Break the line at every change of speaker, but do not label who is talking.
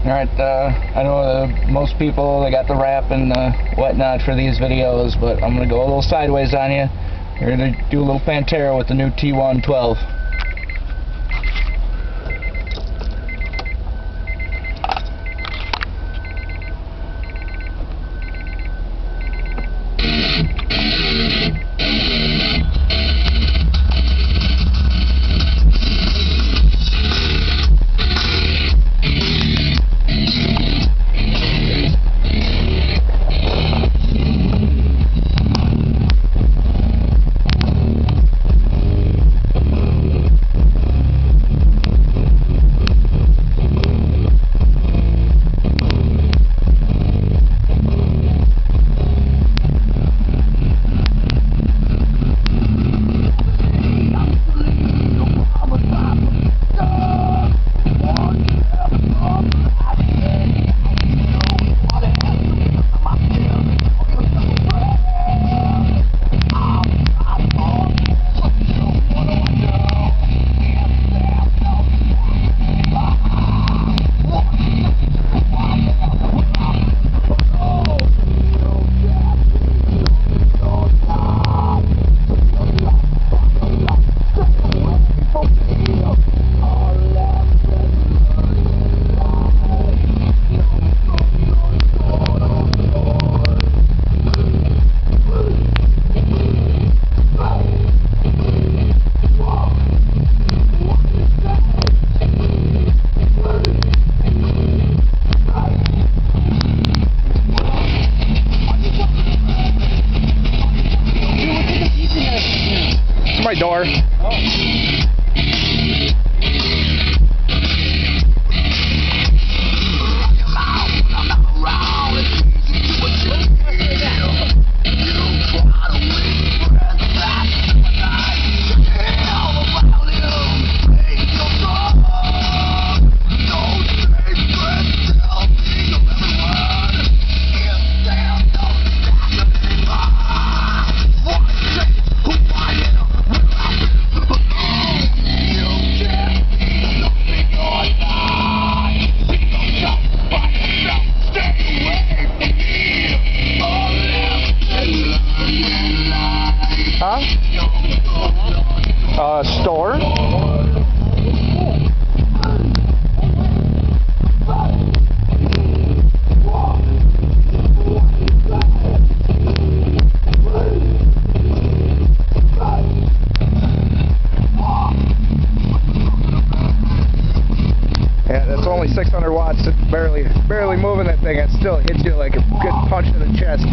Alright, I know most people, they got the wrap and whatnot for these videos, but I'm going to go a little sideways on you. We're going to do a little Pantera with the new T112.
My door. Store. Yeah, that's only 600 watts. It's barely moving that thing. It still hits you like a good punch in the chest.